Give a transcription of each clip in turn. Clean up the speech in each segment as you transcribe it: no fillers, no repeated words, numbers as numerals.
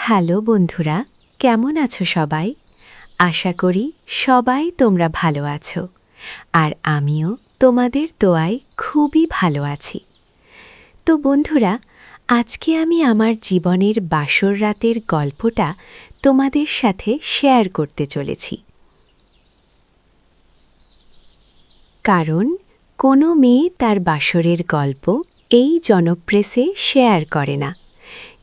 Hello বন্ধুরা, কেমন আছো সবাই? আশা করি সবাই তোমরা ভালো আছো। আর আমিও তোমাদের দোয়ায় খুবই ভালো আছি। তো বন্ধুরা, আজকে আমি আমার জীবনের বাসর রাতের গল্পটা তোমাদের সাথে শেয়ার করতে চলেছি। কারণ কোনো মেয়ে তার বাসরের গল্প এই জনপ্রেসে শেয়ার করে না,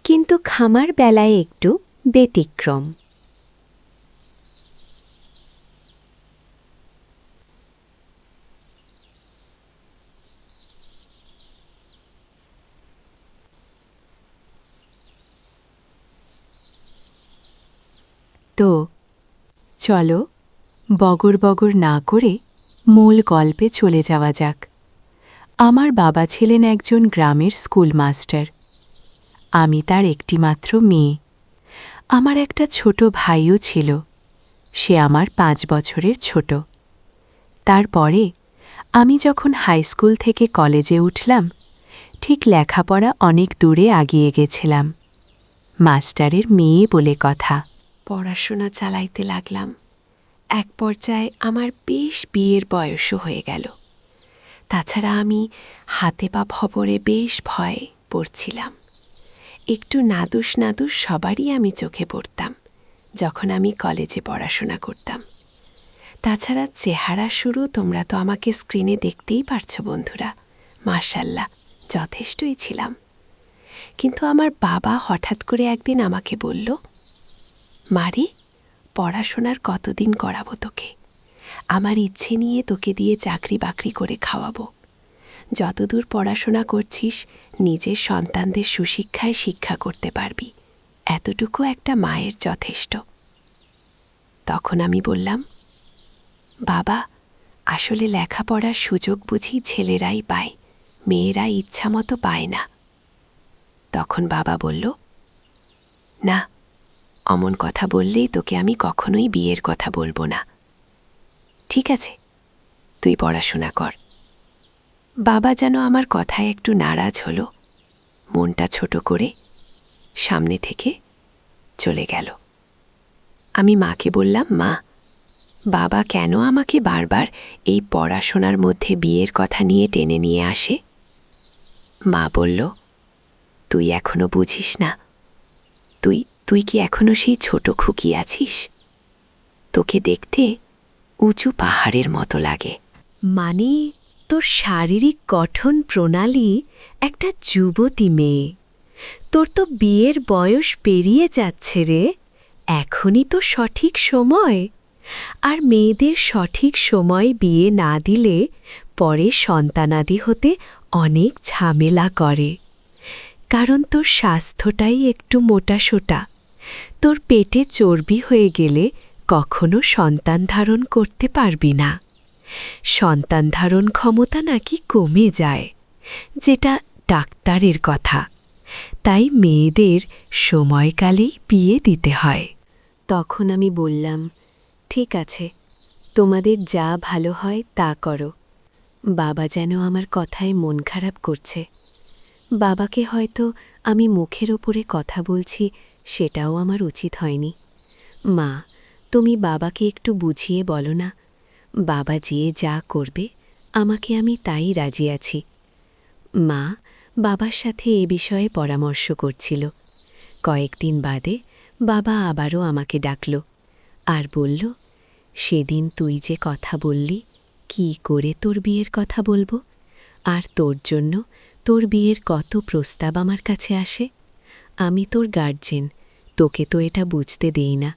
কিন্তু খামার বেলায় একটু ব্যতিক্রম। তো চলো বগর বগর না করে মূল গল্পে চলে যাওয়া যাক। আমার বাবা ছিলেন একজন গ্রামের স্কুল মাস্টার। আমি তার একটিমাত্র মেয়ে। আমার একটা ছোট ভাইও ছিল, সে আমার 5 বছরের ছোট। তারপরে আমি যখন হাই স্কুল থেকে কলেজে উঠলাম, ঠিক লেখাপড়া অনেক দূরে আগিয়ে গেছিলাম। মাস্টারের মেয়ে বলে কথা। পড়াশোনা চালাইতে লাগলাম। এক পর্যায়ে আমার বেশ বিয়ের বয়সও হয়ে গেল। তাছাড়া আমি হাতে পা খবরে বেশ ভয় পড়ছিলাম। একটু নাদুস নাদুস সবারই আমি চোখে পড়তাম যখন আমি কলেজে পড়াশোনা করতাম। তাছাড়া চেহারা শুরু তোমরা তো আমাকে স্ক্রিনে দেখতেই পারছো বন্ধুরা। মাশাল্লাহ, যথেষ্টই ছিলাম। কিন্তু আমার বাবা হঠাৎ করে একদিন আমাকে বলল, মারে, পড়াশোনার কতদিন করাবো তোকে? আমার ইচ্ছে নিয়ে তোকে দিয়ে চাকরি বাকরি করে খাওয়াবো। যতদূর পড়াশোনা করছিস নিজের সন্তানদের সুশিক্ষায় শিক্ষা করতে পারবি, এতটুকু একটা মায়ের যথেষ্ট। তখন আমি বললাম, বাবা, আসলে লেখাপড়ার সুযোগ বুঝি ছেলেরাই পায়, মেয়েরা ইচ্ছামতো পায় না। তখন বাবা বলল, না, অমন কথা বললেই তোকে আমি কখনোই বিয়ের কথা বলবো না। ঠিক আছে, তুই পড়াশোনা কর। বাবা যেন আমার কথায় একটু নারাজ হলো, মনটা ছোট করে সামনে থেকে চলে গেল। আমি মাকে বললাম, মা, বাবা কেন আমাকে বারবার এই পড়াশোনার মধ্যে বিয়ের কথা নিয়ে টেনে নিয়ে আসে? মা বলল, তুই এখনো বুঝিস না? তুই কি এখনো সেই ছোট খুকি আছিস? তোকে দেখতে উঁচু পাহাড়ের মতো লাগে। মানে তোর শারীরিক গঠন প্রণালী একটা যুবতী মেয়ে। তোর তো বিয়ের বয়স পেরিয়ে যাচ্ছে রে, এখনই তো সঠিক সময়। আর মেয়েদের সঠিক সময় বিয়ে না দিলে পরে সন্তানাদি হতে অনেক ঝামেলা করে। কারণ তোর স্বাস্থ্যটাই একটু মোটাসোটা। তোর পেটে চর্বি হয়ে গেলে কখনো সন্তান ধারণ করতে পারবি না। সন্তান ধারণ ক্ষমতা নাকি কমে যায়, যেটা ডাক্তারের কথা। তাই মেয়েদের সময়কালেই বিয়ে দিতে হয়। তখন আমি বললাম, ঠিক আছে, তোমাদের যা ভালো হয় তা করো। বাবা যেন আমার কথায় মন খারাপ করছে। বাবাকে হয়তো আমি মুখের ওপরে কথা বলছি, সেটাও আমার উচিত হয়নি। মা, তুমি বাবাকে একটু বুঝিয়ে বলো না। বাবা যে যা করবে আমাকে আমি তাই রাজি আছি। মা বাবার সাথে এ বিষয়ে পরামর্শ করছিল। কয়েকদিন বাদে বাবা আবারও আমাকে ডাকল আর বলল, সেদিন তুই যে কথা বললি, কি করে তোর বিয়ের কথা বলবো? আর তোর জন্য তোর বিয়ের কত প্রস্তাব আমার কাছে আসে। আমি তোর গার্জেন, তোকে তো এটা বুঝতে দেই না।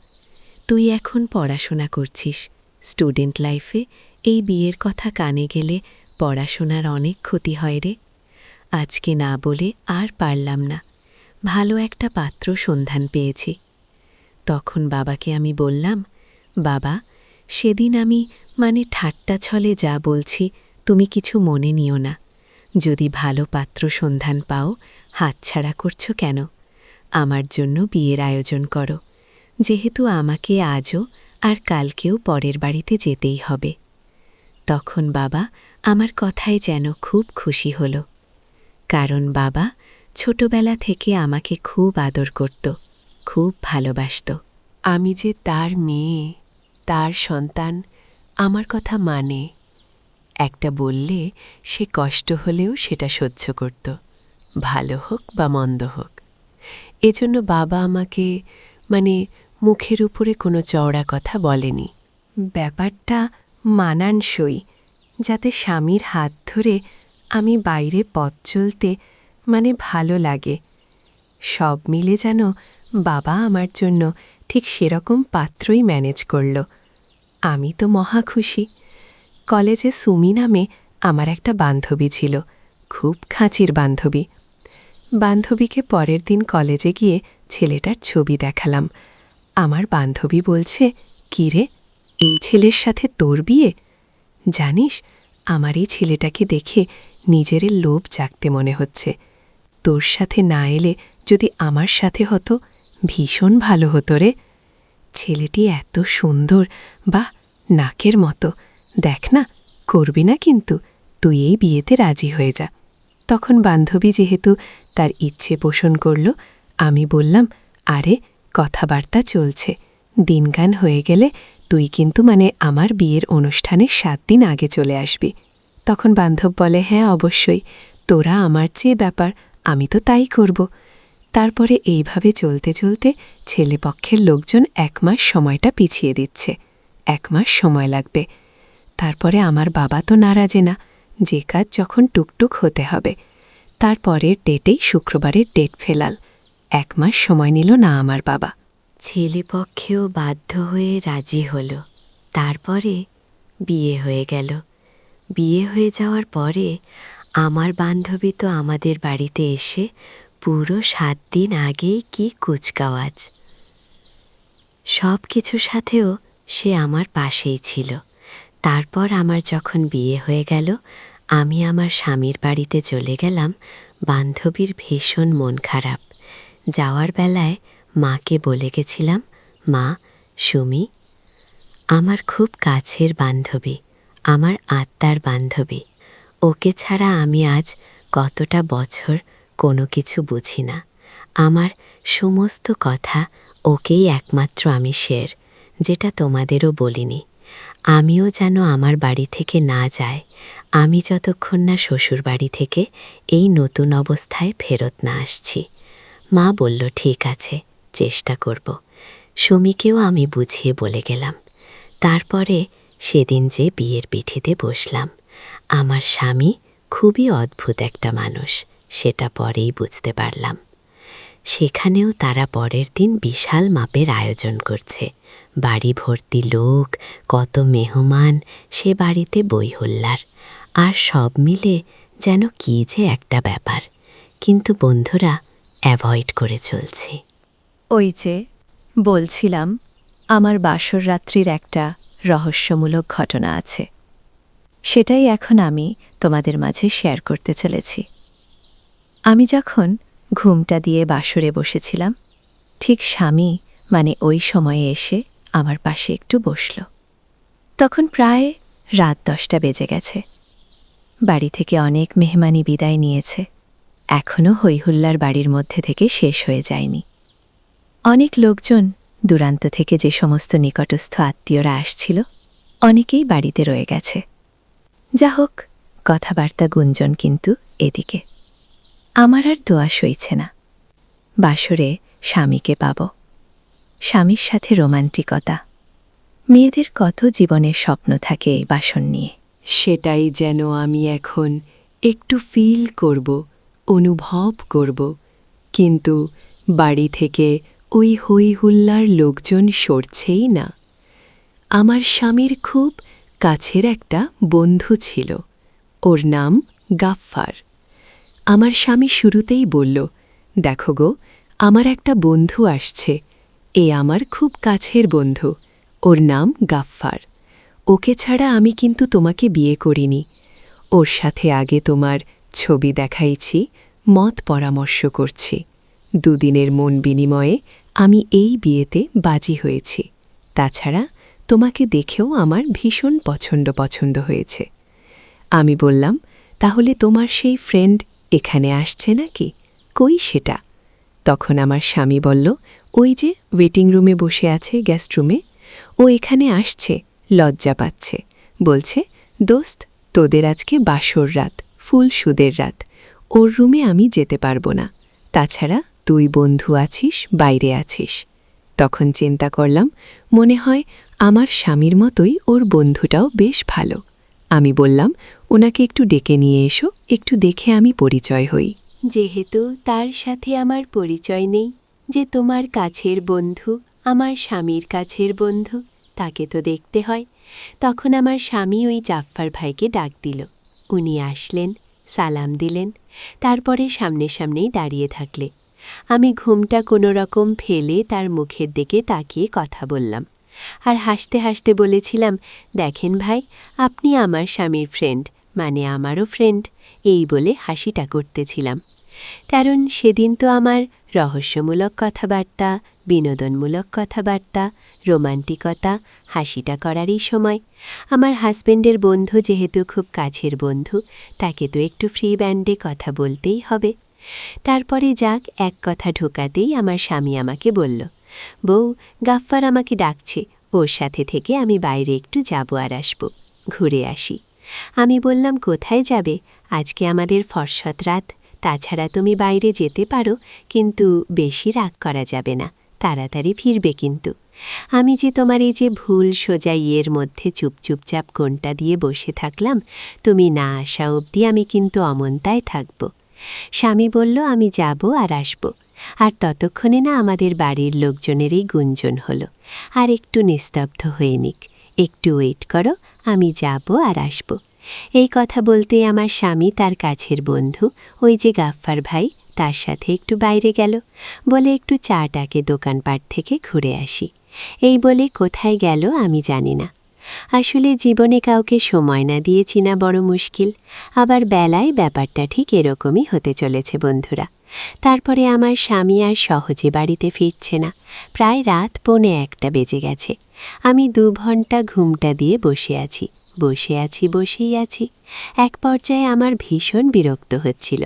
তুই এখন পড়াশোনা করছিস, স্টুডেন্ট লাইফে এই বিয়ের কথা কানে গেলে পড়াশোনার অনেক ক্ষতি হয় রে। আজকে না বলে আর পারলাম না, ভালো একটা পাত্র সন্ধান পেয়েছি। তখন বাবাকে আমি বললাম, বাবা, সেদিন আমি ঠাট্টা ছলে যা বলছি তুমি কিছু মনে নিও না। যদি ভালো পাত্র সন্ধান পাও, হাতছাড়া করছো কেন? আমার জন্য বিয়ের আয়োজন করো, যেহেতু আমাকে আজও আর কালকেও পরের বাড়িতে যেতেই হবে। তখন বাবা আমার কথায় যেন খুব খুশি হল, কারণ বাবা ছোটবেলা থেকে আমাকে খুব আদর করত, খুব ভালোবাসত। আমি যে তার মেয়ে, তার সন্তান, আমার কথা মানে। একটা বললে সে কষ্ট হলেও সেটা সহ্য করত, ভালো হোক বা মন্দ হোক। এজন্য বাবা আমাকে মুখের উপরে কোনো চওড়া কথা বলেনি। ব্যাপারটা মানানসই, যাতে স্বামীর হাত ধরে আমি বাইরে পথ চলতে ভালো লাগে। সব মিলে যেন বাবা আমার জন্য ঠিক সেরকম পাত্রই ম্যানেজ করল। আমি তো মহা খুশি। কলেজে সুমি নামে আমার একটা বান্ধবী ছিল, খুব খাঁচির বান্ধবী। বান্ধবীকে পরের দিন কলেজে গিয়ে ছেলেটার ছবি দেখালাম। আমার বান্ধবী বলছে, "কি রে, এই ছেলের সাথে তোর বিয়ে?" জানিস, আমার এই ছেলেটাকে দেখে নিজের লোভ জাগতে মনে হচ্ছে। তোর সাথে না এলে যদি আমার সাথে হতো, ভীষণ ভালো হতো রে। ছেলেটি এত সুন্দর, বা নাকের মতো। দেখ না, করবি না কিন্তু, তুই এই বিয়েতে রাজি হয়ে যা। তখন বান্ধবী যেহেতু তার ইচ্ছে পোষণ করল, আমি বললাম, আরে কথাবার্তা চলছে, দিনগান হয়ে গেলে তুই কিন্তু আমার বিয়ের অনুষ্ঠানের 7 দিন আগে চলে আসবি। তখন বান্ধব বলে, হ্যাঁ অবশ্যই, তোরা আমার চেয়ে ব্যাপার, আমি তো তাই করব। তারপরে এইভাবে চলতে চলতে ছেলেপক্ষের লোকজন 1 মাস সময়টা পিছিয়ে দিচ্ছে। 1 মাস সময় লাগবে। তারপরে আমার বাবা তো নারাজে না, যে কাজ যখন টুকটুক হতে হবে। তারপরের ডেটেই শুক্রবারের ডেট ফেলাল। 1 মাস সময় নিল না আমার বাবা। ছেলেপক্ষেও বাধ্য হয়ে রাজি হল। তারপরে বিয়ে হয়ে গেল। বিয়ে হয়ে যাওয়ার পরে আমার বান্ধবী তো আমাদের বাড়িতে এসে পুরো 7 দিন আগেই কি কুচকাওয়াজ। সব কিছুর সাথেও সে আমার পাশেই ছিল। তারপর আমার যখন বিয়ে হয়ে গেল, আমি আমার স্বামীর বাড়িতে চলে গেলাম। বান্ধবীর ভীষণ মন খারাপ। যাওয়ার বেলায় মাকে বলে গেছিলাম, মা, সুমি আমার খুব কাছের বান্ধবী, আমার আত্মার বান্ধবী। ওকে ছাড়া আমি আজ কতটা বছর কোনো কিছু বুঝি না। আমার সমস্ত কথা ওকেই একমাত্র আমি শেয়ার, যেটা তোমাদেরও বলিনি। আমিও যেন আমার বাড়ি থেকে না যায়, আমি যতক্ষণ না শ্বশুর বাড়ি থেকে এই নতুন অবস্থায় ফেরত না আসছি। মা বলল, ঠিক আছে, চেষ্টা করব। সুমিকেও আমি বুঝিয়ে বলে গেলাম। তারপরে সেদিন যে বিয়ের পিঠিতে বসলাম, আমার স্বামী খুবই অদ্ভুত একটা মানুষ, সেটা পরেই বুঝতে পারলাম। সেখানেও তারা পরের দিন বিশাল মাপের আয়োজন করছে, বাড়ি ভর্তি লোক, কত মেহমান, সে বাড়িতে বইহল্লার, আর সব মিলে যেন কি যে একটা ব্যাপার। কিন্তু বন্ধুরা, অ্যাভয়েড করে চলছি। ওই যে বলছিলাম, আমার বাসর রাত্রির একটা রহস্যমূলক ঘটনা আছে, সেটাই এখন আমি তোমাদের মাঝে শেয়ার করতে চলেছি। আমি যখন ঘুমটা দিয়ে বাসরে বসেছিলাম, ঠিক স্বামী ওই সময়ে এসে আমার পাশে একটু বসল। তখন প্রায় রাত 10টা বেজে গেছে। বাড়ি থেকে অনেক মেহমানি বিদায় নিয়েছে, এখনও হৈহুল্লার বাড়ির মধ্যে থেকে শেষ হয়ে যায়নি। অনেক লোকজন, দূরান্ত থেকে যে সমস্ত নিকটস্থ আত্মীয়রা আসছিল, অনেকেই বাড়িতে রয়ে গেছে। যা হোক, কথাবার্তা গুঞ্জন কিন্তু এদিকে। আমার আর দোয়া সইছে না, বাসরে স্বামীকে পাব, স্বামীর সাথে রোমান্টিকতা। মেয়েদের কত জীবনের স্বপ্ন থাকে এই বাসন নিয়ে। সেটাই যেন আমি এখন একটু ফিল করব, অনুভব করব। কিন্তু বাড়ি থেকে ওই হই হুল্লার লোকজন সরছেই না। আমার স্বামীর খুব কাছের একটা বন্ধু ছিল, ওর নাম গাফফার। আমার স্বামী শুরুতেই বলল, দেখো গো, আমার একটা বন্ধু আসছে, এ আমার খুব কাছের বন্ধু, ওর নাম গাফফার। ওকে ছাড়া আমি কিন্তু তোমাকে বিয়ে করিনি। ওর সাথে আগে তোমার ছবি দেখাইছি, মত পরামর্শ করছি। 2 দিনের মন বিনিময়ে আমি এই বিয়েতে বাজি হয়েছি। তাছাড়া তোমাকে দেখেও আমার ভীষণ পছন্দ হয়েছে। আমি বললাম, তাহলে তোমার সেই ফ্রেন্ড এখানে আসছে নাকি? কই সেটা? তখন আমার স্বামী বলল, ওই যে ওয়েটিং রুমে বসে আছে গেস্ট রুমে, ও এখানে আসছে, লজ্জা পাচ্ছে, বলছে, দোস্ত তোদের আজকে বাসর রাত, ফুল সুদের রাত, ওর রুমে আমি যেতে পারবো না, তাছাড়া তুই বন্ধু আছিস, বাইরে আছিস। তখন চিন্তা করলাম, মনে হয় আমার স্বামীর মতোই ওর বন্ধুটাও বেশ ভালো। আমি বললাম, ওনাকে একটু ডেকে নিয়ে এসো, একটু দেখে আমি পরিচয় হই। যেহেতু তার সাথে আমার পরিচয় নেই, যে তোমার কাছের বন্ধু আমার স্বামীর কাছের বন্ধু, তাকে তো দেখতে হয়। তখন আমার স্বামী ওই জাফফার ভাইকে ডাক দিল। উনি আসলেন, সালাম দিলেন, তারপরে সামনে সামনেই দাঁড়িয়ে থাকলে। আমি ঘুমটা কোনো রকম ফেলে তার মুখের দিকে তাকিয়ে কথা বললাম, আর হাসতে হাসতে বলেছিলাম, দেখেন ভাই, আপনি আমার স্বামীর ফ্রেন্ড, মানে আমারও ফ্রেন্ড, এই বলে হাসিটা করতেছিলাম। কারণ সেদিন তো আমার রহস্যমূলক কথাবার্তা, বিনোদনমূলক কথাবার্তা, রোমান্টিকতা, হাসিটা করারই সময়। আমার হাজবেন্ডের বন্ধু যেহেতু খুব কাছের বন্ধু, তাকে তো একটু ফ্রি ব্যান্ডে কথা বলতেই হবে। তারপরে যাক, এক কথা ঢোকাতেই আমার স্বামী আমাকে বলল, বউ, গাফফার আমাকে ডাকছে, ওর সাথে থেকে আমি বাইরে একটু যাব আর আসব, ঘুরে আসি। আমি বললাম, কোথায় যাবে? আজকে আমাদের ফরসত রাত, তাছাড়া তুমি বাইরে যেতে পারো, কিন্তু বেশি রাগ করা যাবে না, তাড়াতাড়ি ফিরবে কিন্তু। আমি যে তোমার এই যে ভুল সোজা ইয়ের মধ্যে চুপচাপ কোণটা দিয়ে বসে থাকলাম, তুমি না আসা অবধি আমি কিন্তু অমনতায় থাকব। স্বামী বলল, আমি যাব আর আসব। আর ততক্ষণে না আমাদের বাড়ির লোকজনেরই গুঞ্জন হলো, আর একটু নিস্তব্ধ হয়ে নিক, একটু ওয়েট করো, আমি যাব আর আসব। এই কথা বলতেই আমার স্বামী তার কাছের বন্ধু ওই যে গাফফার ভাই, তার সাথে একটু বাইরে গেল, বলে একটু চাটাকে দোকানপাট থেকে ঘুরে আসি। এই বলে কোথায় গেল আমি জানি না। আসলে জীবনে কাউকে সময় না দিয়েছি না বড় মুশকিল, আবার বেলায় ব্যাপারটা ঠিক এরকমই হতে চলেছে বন্ধুরা। তারপরে আমার স্বামী আর সহজে বাড়িতে ফিরছে না, প্রায় রাত 1:45 বেজে গেছে। আমি 2 ঘন্টা ঘুমটা দিয়ে বসেই আছি। এক পর্যায়ে আমার ভীষণ বিরক্ত হচ্ছিল।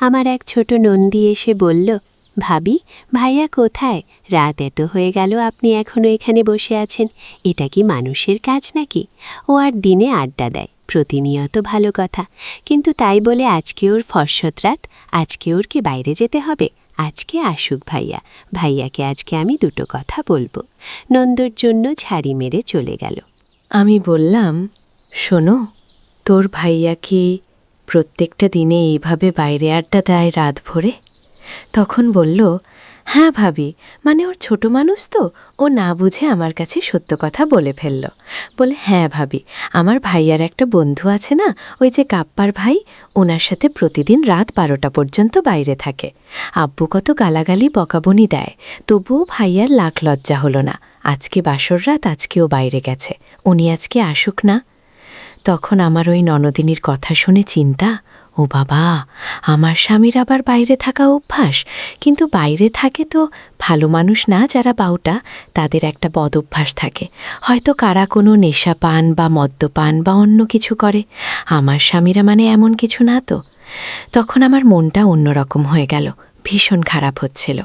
আমার এক ছোট নন্দী এসে বলল, ভাবি, ভাইয়া কোথায়? রাত এত হয়ে গেল, আপনি এখনও এখানে বসে আছেন, এটা কি মানুষের কাজ নাকি? ও আর দিনে আড্ডা দেয়, প্রতিনিয়ত ভালো কথা, কিন্তু তাই বলে আজকে ওর ফরসত রাত, আজকে ওর কি বাইরে যেতে হবে? আজকে আসুক ভাইয়া, ভাইয়াকে আজকে আমি 2 কথা বলবো। নন্দর জন্য ঝাড়ি মেরে চলে গেল। আমি বললাম, শোনো, তোর ভাইয়া কি প্রত্যেকটা দিনে এইভাবে বাইরে আড্ডা দেয় রাত ভরে? তখন বলল, হ্যাঁ ভাবি, মানে ওর ছোট মানুষ তো, ও না বুঝে আমার কাছে সত্য কথা বলে ফেলল। বলে, হ্যাঁ ভাবি, আমার ভাইয়ার একটা বন্ধু আছে না, ওই যে গাপ্পার ভাই, ওনার সাথে প্রতিদিন রাত 12টা পর্যন্ত বাইরে থাকে। আব্বু কত গালাগালি বকাবনি দেয়, তবুও ভাইয়ার লাখ লজ্জা হলো না, আজকে বাসর রাত, আজকেও বাইরে গেছে, উনি আজকে আসুক না। তখন আমার ওই ননদিনীর কথা শুনে চিন্তা, ও বাবা, আমার স্বামীর আবার বাইরে থাকা অভ্যাস, কিন্তু বাইরে থাকে তো ভালো মানুষ না যারা বাউটা, তাদের একটা বদ অভ্যাস থাকে, হয়তো কারা কোনো নেশা পান বা মদ্যপান বা অন্য কিছু করে, আমার স্বামীরা মানে এমন কিছু না তো। তখন আমার মনটা অন্যরকম হয়ে গেল, ভীষণ খারাপ হচ্ছিল।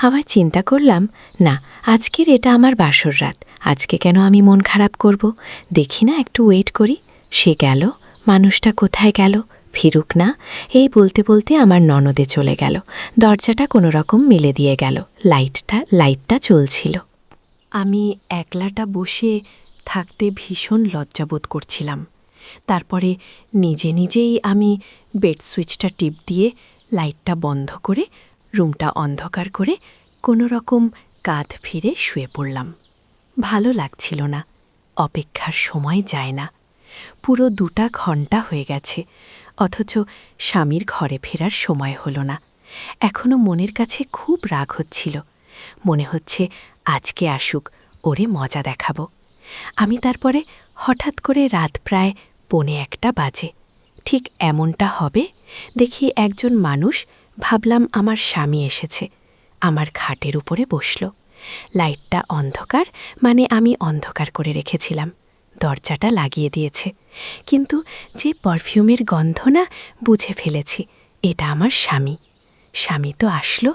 আবার চিন্তা করলাম, না, আজকের এটা আমার বাসর রাত, আজকে কেন আমি মন খারাপ করব, দেখি না একটু ওয়েট করি। সে গেল, মানুষটা কোথায় গেল, ফিরুক না, এই বলতে বলতে আমার ননদে চলে গেল, দরজাটা কোনো রকম মেলে দিয়ে গেল, লাইটটা চলছিল। আমি একলাটা বসে থাকতে ভীষণ লজ্জাবোধ করছিলাম। তারপরে নিজেই আমি বেড সুইচটা টিপ দিয়ে লাইটটা বন্ধ করে রুমটা অন্ধকার করে কোনো রকম কাঁধ ফিরে শুয়ে পড়লাম। ভালো লাগছিল না, অপেক্ষার সময় যায় না। পুরো 2টা ঘন্টা হয়ে গেছে, অথচ স্বামীর ঘরে ফেরার সময় হলো না। এখনও মনের কাছে খুব রাগ হচ্ছিল, মনে হচ্ছে আজকে আসুক, ওরে মজা দেখাবো। আমি তারপরে হঠাৎ করে রাত প্রায় 1:45 বাজে, ঠিক এমনটা হবে দেখি একজন মানুষ, ভাবলাম আমার স্বামী এসেছে, আমার খাটের উপরে বসল। লাইটটা অন্ধকার, মানে আমি অন্ধকার করে রেখেছিলাম, দরজাটা লাগিয়ে দিয়েছে, কিন্তু যে পারফিউমের গন্ধ না, বুঝে ফেলেছি এটা আমার স্বামী। স্বামী তো আসলো,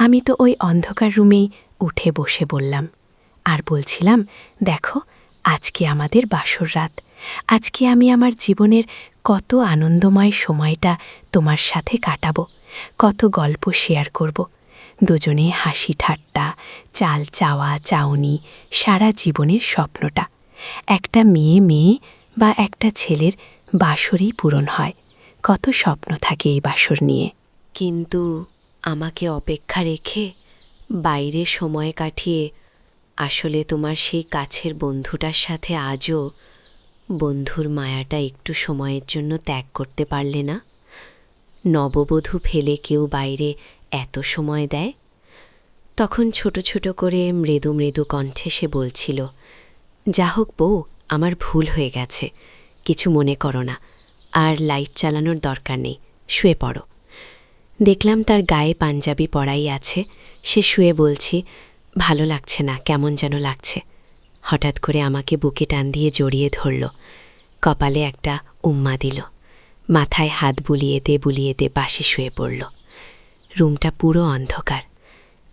আমি তো ওই অন্ধকার রুমেই উঠে বসে বললাম, আর বলছিলাম, দেখো, আজকে আমাদের বাসর রাত। আজকে আমি আমার জীবনের কত আনন্দময় সময়টা তোমার সাথে কাটাবো, কত গল্প শেয়ার করব। দুজনে হাসি ঠাট্টা, চাল চাওয়া চাউনি, সারা জীবনের স্বপ্নটা। একটা মেয়ে বা একটা ছেলের বাসরেই পূরণ হয়। কত স্বপ্ন থাকে এই বাসর নিয়ে। কিন্তু আমাকে অপেক্ষা রেখে বাইরে সময় কাটিয়ে আসলে তোমার সেই কাছের বন্ধুটার সাথে আজও বন্ধুর মায়াটা একটু সময়ের জন্য ত্যাগ করতে পারলে না? নববধূ ফেলে কেউ বাইরে এত সময় দেয়? তখন ছোট ছোট করে মৃদু মৃদু কণ্ঠে সে বলছিল, যা হোক বউ, আমার ভুল হয়ে গেছে, কিছু মনে করো না, আর লাইট চালানোর দরকার নেই, শুয়ে পড়ো। দেখলাম তার গায়ে পাঞ্জাবি পরাই আছে, সে শুয়ে বলছি, ভালো লাগছে না, কেমন যেন লাগছে। হঠাৎ করে আমাকে বুকে টান দিয়ে জড়িয়ে ধরল, কপালে একটা উম্মা দিল, মাথায় হাত বুলিয়ে দে পাশে শুয়ে পড়ল। রুমটা পুরো অন্ধকার।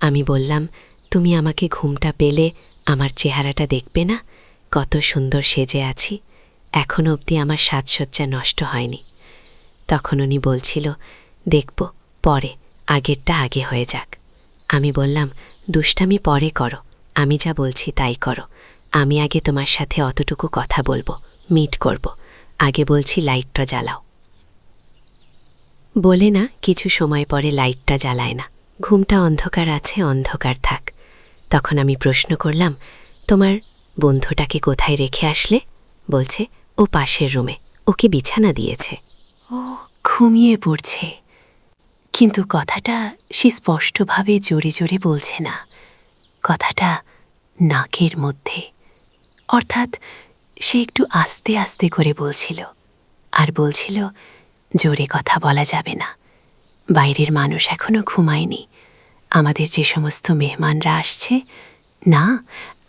আমি বললাম, তুমি আমাকে ঘুমটা পেলে আমার চেহারাটা দেখবে না? কত সুন্দর সেজে আছি, এখনও অবধি আমার সাজসজ্জা নষ্ট হয়নি। তখন উনি বলছিল, দেখব পরে, আগেরটা আগে হয়ে যাক। আমি বললাম, দুষ্টামি পরে করো, আমি যা বলছি তাই করো। আমি আগে তোমার সাথে অতটুকু কথা বলবো, মিট করব। আগে বলছি লাইটটা জ্বালাও। বলে না কিছু সময় পরে লাইটটা জ্বালায় না, ঘুমটা অন্ধকার আছে, অন্ধকার থাক। তখন আমি প্রশ্ন করলাম, তোমার বন্ধুটাকে কোথায় রেখে আসলে? বলছে, ও পাশের রুমে, ওকে বিছানা দিয়েছে, ও ঘুমিয়ে পড়ছে। কিন্তু কথাটা সে স্পষ্টভাবে জোরে জোরে বলছে না, কথাটা নাকের মধ্যে, অর্থাৎ সে একটু আস্তে আস্তে করে বলছিল, আর বলছিল, জোরে কথা বলা যাবে না, বাইরের মানুষ এখনো ঘুমায়নি, আমাদের যে সমস্ত মেহমানরা আসছে, না,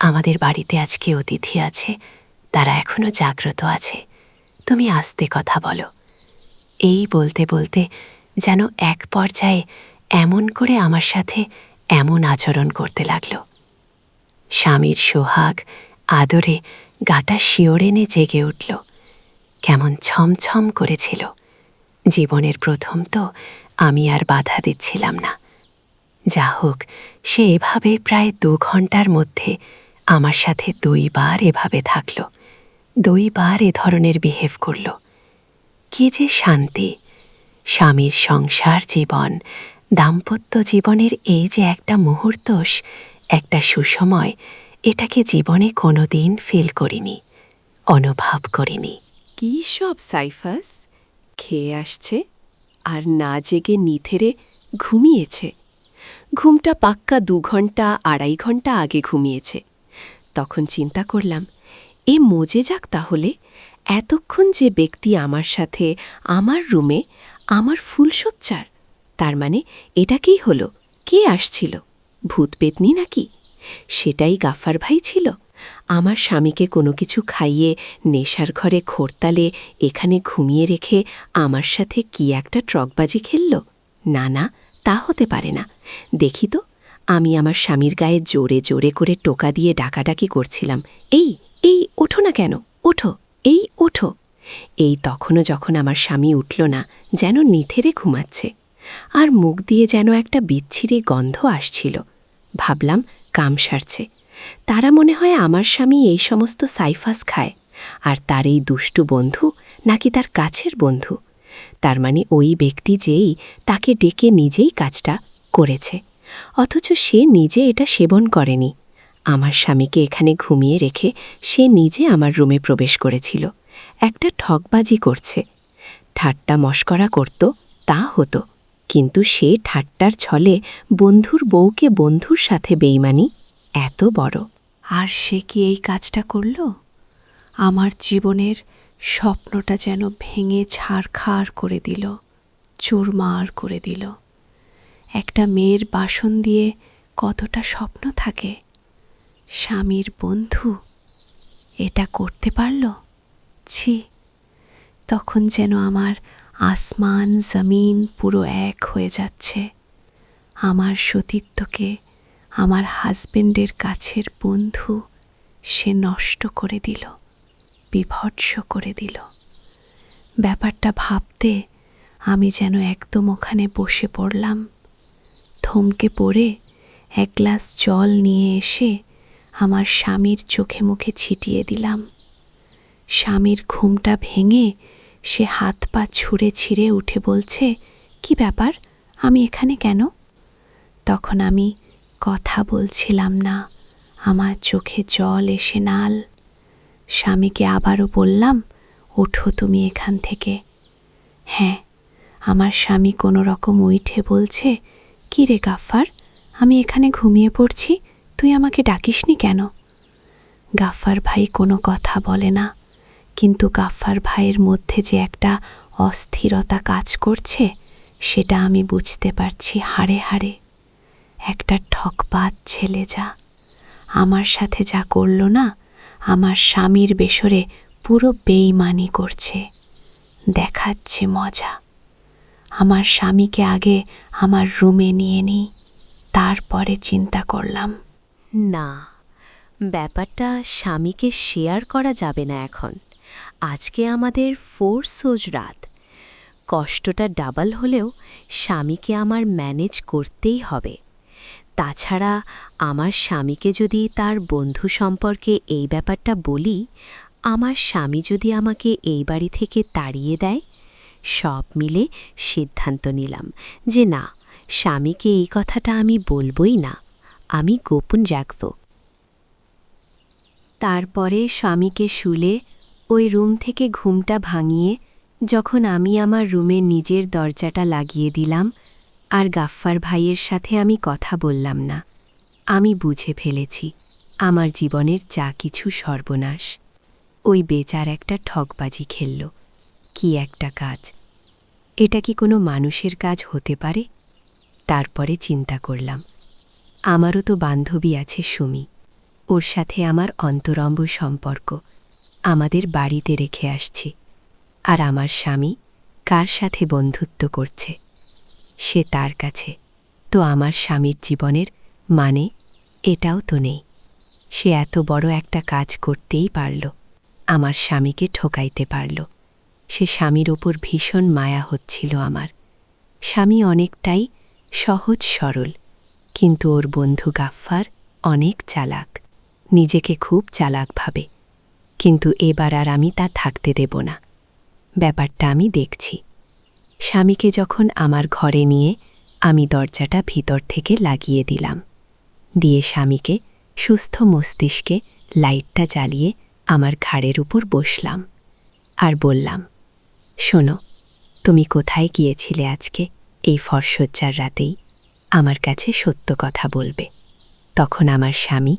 আমাদের বাড়িতে আজকে অতিথি আছে, তারা এখনো জাগ্রত আছে, তুমি আস্তে কথা বলো। এই বলতে বলতে যেন এক পর্যায়ে এমন করে আমার সাথে এমন আচরণ করতে লাগল। স্বামীর সোহাগ আদরে গাটা শিওরেনে জেগে উঠল, কেমন ছমছম করেছিল। জীবনের প্রথম তো আমি আর বাধা দিচ্ছিলাম না। যা হোক, সে এভাবে প্রায় 2 ঘন্টার মধ্যে আমার সাথে 2 বার এভাবে থাকল, 2 বার এ ধরনের বিহেভ করল। কি যে শান্তি! স্বামীর সংসার জীবন, দাম্পত্য জীবনের এই যে একটা মুহূর্তস, একটা সুসময়, এটাকে জীবনে কোনো দিন ফিল করিনি, অনুভব করিনি। কী সব সাইফাস, খেয়ে আসছে আর না জেগে নিথেরে ঘুমিয়েছে। ঘুমটা পাক্কা 2 ঘন্টা 2.5 ঘন্টা আগে ঘুমিয়েছে। তখন চিন্তা করলাম, এ মজে যাক তাহলে, এতক্ষণ যে ব্যক্তি আমার সাথে আমার রুমে, আমার ফুলশয্যার, তার মানে এটা কী হলো? কে আসছিল? ভূত পেতনি নাকি? সেটাই গাফফার ভাই ছিল? আমার স্বামীকে কোনো কিছু খাইয়ে নেশার ঘরে খোরতালে এখানে ঘুমিয়ে রেখে আমার সাথে কি একটা ট্রকবাজি খেলল? না না, তা হতে পারে না। দেখি তো, আমি আমার স্বামীর গায়ে জোরে জোরে করে টোকা দিয়ে ডাকাডাকি করছিলাম, এই এই ওঠো না কেন, ওঠো, এই ওঠো। এই তখনও যখন আমার স্বামী উঠল না, যেন নিথেরে ঘুমাচ্ছে, আর মুখ দিয়ে যেন একটা বিচ্ছিরি গন্ধ আসছিল। ভাবলাম কাম সারছে, তারা মনে হয় আমার স্বামী এই সমস্ত সাইফাস খায়, আর তার এই দুষ্টু বন্ধু নাকি তার কাছের বন্ধু। তার মানে ওই ব্যক্তি যেই তাকে ডেকে নিজেই কাজটা করেছে, অথচ সে নিজে এটা সেবন করেনি। আমার স্বামীকে এখানে ঘুমিয়ে রেখে সে নিজে আমার রুমে প্রবেশ করেছিল, একটা ঠকবাজি করছে। ঠাট্টা মশকরা করত, তা হতো, কিন্তু সে ঠাট্টার ছলে বন্ধুর বউকে বন্ধুর সাথে বেইমানি এত বড়। আর সে কি এই কাজটা করল? আমার জীবনের স্বপ্নটা যেন ভেঙে ছারখার করে দিল, চুরমার করে দিল। একটা মেয়ের বাসন দিয়ে কতটা স্বপ্ন থাকে, স্বামীর বন্ধু এটা করতে পারল? ছি! তখন যেন আমার আসমান জমিন পুরো এক হয়ে যাচ্ছে। আমার সতীত্বকে আমার হাজবেন্ডের কাছের বন্ধু সে নষ্ট করে দিল, বিভৎস করে দিল। ব্যাপারটা ভাবতে আমি যেন একদম ওখানে বসে পড়লাম। থমকে পড়ে এক গ্লাস জল নিয়ে এসে আমার স্বামীর চোখে মুখে ছিটিয়ে দিলাম। স্বামীর ঘুমটা ভেঙে সে হাত পা ছুঁড়ে ছিঁড়ে উঠে বলছে, কি ব্যাপার, আমি এখানে কেন? তখন আমি কথা বলছিলাম না, আমার চোখে জল এসে নাল। স্বামীকে আবারও বললাম, ওঠো তুমি এখান থেকে। হ্যাঁ, আমার স্বামী কোনো রকম উঠে বলছে, কি রে গাফফার, আমি এখানে ঘুমিয়ে পড়ছি, তুই আমাকে ডাকিসনি কেন? গাফফার ভাই কোনো কথা বলে না, কিন্তু গাফফার ভাইয়ের মধ্যে যে একটা অস্থিরতা কাজ করছে সেটা আমি বুঝতে পারছি হাড়ে হাড়ে। একটা ঠকবাজ ছেলে যা আমার সাথে যা করল না, আমার স্বামীর বেসরে পুরো বেইমানি করছে, দেখাচ্ছে মজা। আমার স্বামীকে আগে আমার রুমে নিয়ে নিই, তারপরে চিন্তা করলাম। না, ব্যাপারটা স্বামীকে শেয়ার করা যাবে না এখন। আজকে আমাদের ফোর্সোজ রাত, কষ্টটা ডাবল হলেও স্বামীকে আমার ম্যানেজ করতেই হবে। তাছাড়া আমার স্বামীকে যদি তার বন্ধু সম্পর্কে এই ব্যাপারটা বলি, আমার স্বামী যদি আমাকে এই বাড়ি থেকে তাড়িয়ে দেয়, সব মিলে সিদ্ধান্ত নিলাম যে না, স্বামীকে এই কথাটা আমি বলবই না, আমি গোপন রাখব। তারপরে স্বামীকে শুলে ওই রুম থেকে ঘুমটা ভাঙিয়ে যখন আমি আমার রুমের নিজের দরজাটা লাগিয়ে দিলাম, আর গাফফার ভাইয়ের সাথে আমি কথা বললাম না। আমি বুঝে ফেলেছি আমার জীবনের যা কিছু সর্বনাশ। ওই বেচার একটা ঠকবাজি খেলল। কি একটা কাজ! এটা কি কোনো মানুষের কাজ হতে পারে? তারপরে চিন্তা করলাম, আমারও তো বান্ধবী আছে সুমি, ওর সাথে আমার অন্তরম্গ সম্পর্ক, আমাদের বাড়িতে রেখে আসছি। আর আমার স্বামী কার সাথে বন্ধুত্ব করছে, সে তার কাছে। তো আমার স্বামীর জীবনের মানে এটাও তো নেই। সে এত বড় একটা কাজ করতেই পারল, আমার স্বামীকে ঠকাইতে পারল। সে স্বামীর ওপর ভীষণ মায়া হচ্ছিল আমার। স্বামী অনেকটাই সহজ সরল, কিন্তু ওর বন্ধু গাফফার অনেক চালাক, নিজেকে খুব চালাক ভাবে। কিন্তু এবার আর আমি তা থাকতে দেব না। ব্যাপারটা আমি দেখছি। স্বামীকে যখন আমার ঘরে নিয়ে আমি দরজাটা ভিতর থেকে লাগিয়ে দিলাম, দিয়ে স্বামীকে সুস্থ মস্তিষ্কে লাইটটা জ্বালিয়ে আমার ঘাড়ের উপর বসলাম আর বললাম, শোনো, তুমি কোথায় গিয়েছিলে আজকে এই ফরসজ্জার রাতেই? আমার কাছে সত্য কথা বলবে। তখন আমার স্বামী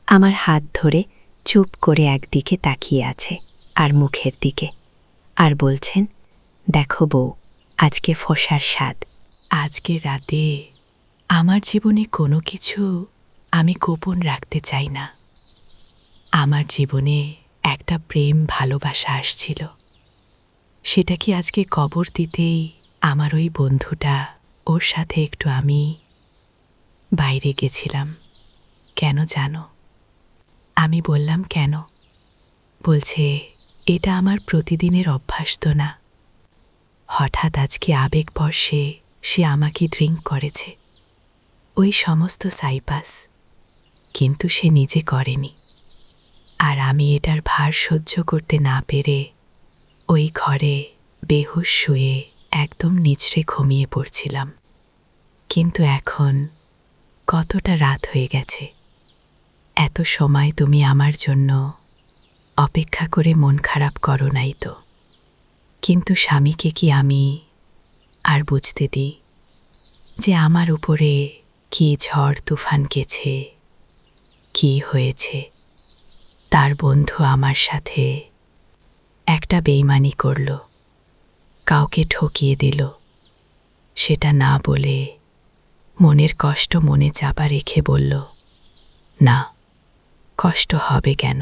আমার হাত ধরে চুপ করে একদিকে তাকিয়ে আছে আর মুখের দিকে, আর বলছেন, দেখো বউ, আজকে ফোসার স্বাদ। আজকে রাতে আমার জীবনে কোনো কিছু আমি গোপন রাখতে চাই না। আমার জীবনে একটা প্রেম ভালোবাসা আসছিল, সেটা কি আজকে কবর দিতেই আমার ওই বন্ধুটা, ওর সাথে একটু আমি বাইরে গেছিলাম। কেন জানো? আমি বললাম কেন? বলছে, এটা আমার প্রতিদিনের অভ্যাস তো না। হঠাৎ আজকে আবেগবর্ষে সে আমাকে ড্রিঙ্ক করেছে, ওই সমস্ত সাইপাস, কিন্তু সে নিজে করেনি। আর আমি এটার ভার সহ্য করতে না পেরে ওই ঘরে বেহুশ শুয়ে একদম নিচড়ে ঘুমিয়ে পড়ছিলাম। কিন্তু এখন কতটা রাত হয়ে গেছে, এত সময় তুমি আমার জন্য অপেক্ষা করে মন খারাপ করো নাই তো? কিন্তু স্বামীকে কি আমি আর বুঝতে দিই যে আমার উপরে কি ঝড় তুফান গেছে, কি হয়েছে? তার বন্ধু আমার সাথে একটা বেইমানি করল, কাউকে ঠকিয়ে দিল। সেটা না বলে মনের কষ্ট মনে চাপা রেখে বলল, না, কষ্ট হবে কেন?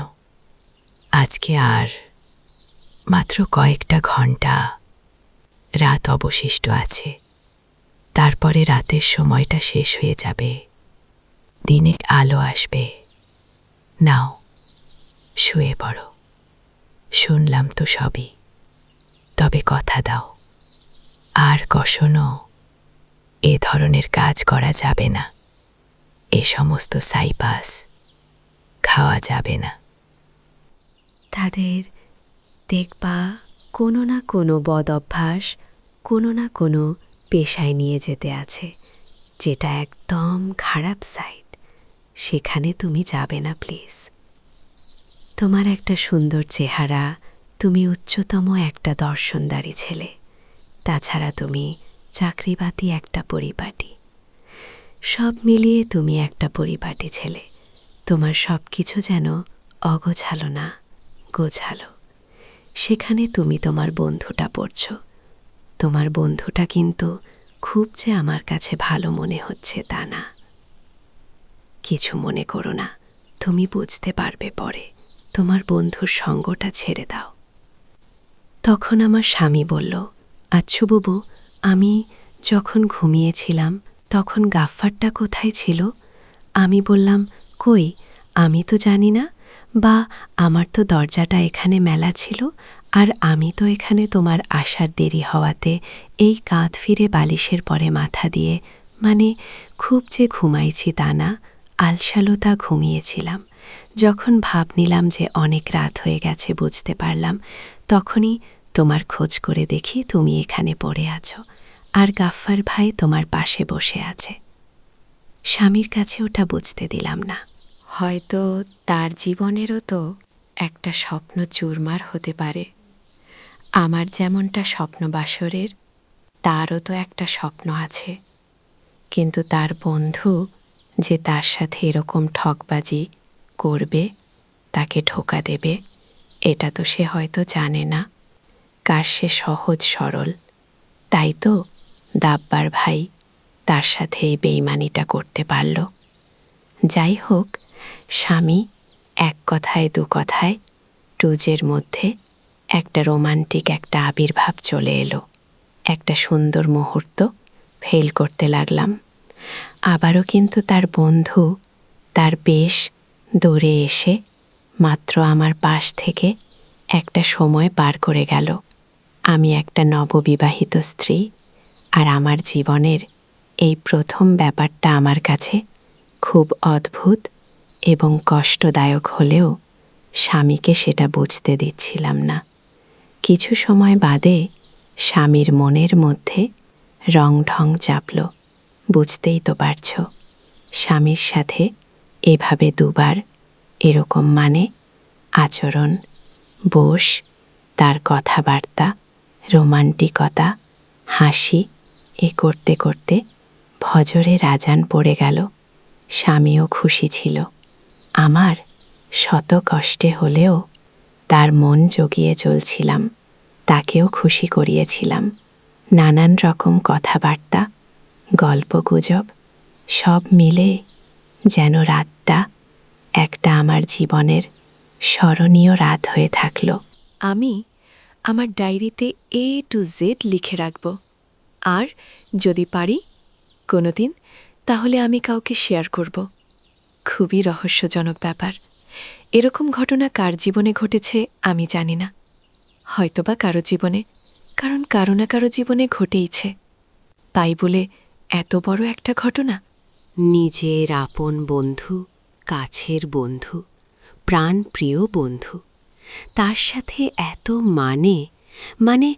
আজকে আর মাত্র কয়েকটা ঘন্টা রাত অবশিষ্ট আছে, তারপরে রাতের সময়টা শেষ হয়ে যাবে। দিনে আলো আসবে। নাও, শুয়ে পড়ো। শুনলাম তো সবই, তবে কথা দাও, আর কখনো এ ধরনের কাজ করা যাবে না। এ সমস্ত সাইপাস খাওয়া যাবে না। তাদের দেখবা কোনো না কোনো বদ অভ্যাস, কোনো না কোনো পেশায় নিয়ে যেতে আছে, যেটা একদম খারাপ সাইড। সেখানে তুমি যাবে না প্লিজ। তোমার একটা সুন্দর চেহারা, তুমি উচ্চতম একটা দর্শনদারী ছেলে, তাছাড়া তুমি চাকরিবাতি একটা পরিপাটি, সব মিলিয়ে তুমি একটা পরিপাটি ছেলে। তোমার সব কিছু যেন অগোছালো না, গোছালো। সেখানে তুমি তোমার বন্ধুটা পড়ছ। তোমার বন্ধুটা কিন্তু খুব যে আমার কাছে ভালো মনে হচ্ছে তা না। কিছু মনে করো না, তুমি বুঝতে পারবে পরে। তোমার বন্ধুর সঙ্গটা ছেড়ে দাও। তখন আমার স্বামী বলল, আচ্ছু বুবু, আমি যখন ঘুমিয়েছিলাম তখন গাফফারটা কোথায় ছিল? আমি বললাম, কই, আমি তো জানি না, বা আমার তো দরজাটা এখানে মেলা ছিল, আর আমি তো এখানে তোমার আসার দেরি হওয়াতে এই কাঁধ ফিরে বালিশের পরে মাথা দিয়ে, মানে খুব যে ঘুমাইছি তা না, আলসালতা ঘুমিয়েছিলাম। যখন ভাব নিলাম যে অনেক রাত হয়ে গেছে বুঝতে পারলাম, তখনই তোমার খোঁজ করে দেখি তুমি এখানে পড়ে আছো, আর গাফফার ভাই তোমার পাশে বসে আছে। স্বামীর কাছে ওটা বুঝতে দিলাম না। হয়তো তার জীবনেরও তো একটা স্বপ্ন চুরমার হতে পারে। আমার যেমনটা স্বপ্ন বাসরের, তারও তো একটা স্বপ্ন আছে। কিন্তু তার বন্ধু যে তার সাথে এরকম ঠকবাজি করবে, তাকে ধোঁকা দেবে, এটা তো সে হয়তো জানে না। কার সে সহজ সরল, তাই তো দাব্বার ভাই তার সাথে এই বেইমানিটা করতে পারল। যাই হোক, স্বামী এক কথায় দু কথায় টুজের মধ্যে একটা রোমান্টিক একটা আবির্ভাব চলে এলো। একটা সুন্দর মুহূর্ত ফেল করতে লাগলাম। আবারও কিন্তু তার বন্ধু তার বেশ দূরে এসে মাত্র আমার পাশ থেকে একটা সময় পার করে গেল। আমি একটা নববিবাহিত স্ত্রী, আর আমার জীবনের এই প্রথম ব্যাপারটা আমার কাছে খুব অদ্ভুত এবং কষ্টদায়ক হলেও স্বামীকে সেটা বুঝতে দিচ্ছিলাম না। কিছু সময় বাদে স্বামীর মনের মধ্যে রং ঢং চাপল। বুঝতেই তো পারছ, স্বামীর সাথে এভাবে দুবার এরকম মানে আচরণ, বোস, তার কথাবার্তা, রোমান্টিকতা, হাসি, এ করতে করতে ফজরের আজান পড়ে গেল। স্বামীও খুশি ছিল। আমার শত কষ্টে হলেও তার মন জগিয়ে চলছিলাম, তাকেও খুশি করিয়েছিলাম। নানান রকম কথাবার্তা, গল্পগুজব সব মিলে যেন রাতটা একটা আমার জীবনের স্মরণীয় রাত হয়ে থাকল। আমি আমার ডায়েরিতে A to Z লিখে রাখব, আর যদি পারি কোনোদিন, তাহলে আমি কাউকে শেয়ার করব। খুবই রহস্যজনক ব্যাপার। এরকম ঘটনা কার জীবনে ঘটেছে আমি জানি না, হয়তোবা কারো জীবনে, কারণ কারো না কারো জীবনে ঘটেইছে। তাই বলে এত বড় একটা ঘটনা। নিজের আপন বন্ধু, কাছের বন্ধু, প্রাণপ্রিয় বন্ধু, তার সাথে এত মানে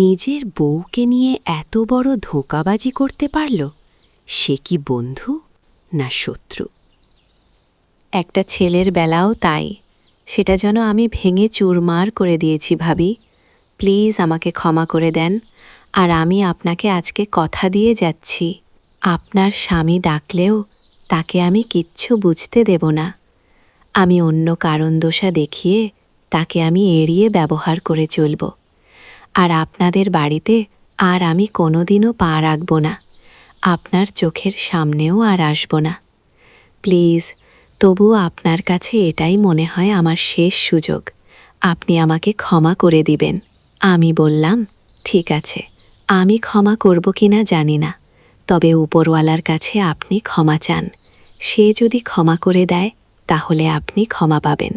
নিজের বউকে নিয়ে এত বড় ধোঁকাবাজি করতে পারল। সে কি বন্ধু না শত্রু? একটা ছেলের বেলাও তাই, সেটা যেন আমি ভেঙে চুরমার করে দিয়েছি। ভাবি, প্লিজ আমাকে ক্ষমা করে দেন। আর আমি আপনাকে আজকে কথা দিয়ে যাচ্ছি, আপনার স্বামী ডাকলেও তাকে আমি কিচ্ছু বুঝতে দেব না। আমি অন্য কারণ দোষা দেখিয়ে তাকে আমি এড়িয়ে ব্যবহার করে চলব। আর আপনাদের বাড়িতে আর আমি কোনোদিনও পা রাখব না, আপনার চোখের সামনেও আর আসব না। প্লিজ, তবুও আপনার কাছে এটাই মনে হয় আমার শেষ সুযোগ, আপনি আমাকে ক্ষমা করে দিবেন। আমি বললাম, ঠিক আছে, আমি ক্ষমা করব কিনা জানি না, তবে উপরওয়ালার কাছে আপনি ক্ষমা চান, সে যদি ক্ষমা করে দেয় তাহলে আপনি ক্ষমা পাবেন।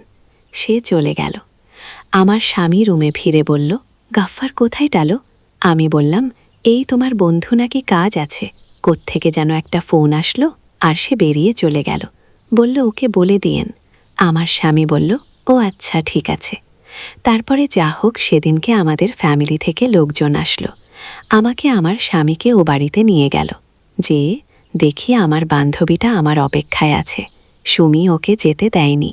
সে চলে গেল। আমার স্বামী রুমে ফিরে বলল, গাফফার কোথায় টালো? আমি বললাম, এই তোমার বন্ধু নাকি কাজ আছে, কোত্থেকে যেন একটা ফোন আসলো আর সে বেরিয়ে চলে গেল। বলল, ওকে বলে দিয়েন। আমার স্বামী বলল, ও আচ্ছা ঠিক আছে। তারপরে যা হোক সেদিনকে আমাদের ফ্যামিলি থেকে লোকজন আসলো। আমাকে আমার স্বামীকে ও বাড়িতে নিয়ে গেল। যে দেখি আমার বান্ধবীটা আমার অপেক্ষায় আছে। সুমি ওকে যেতে দেয়নি।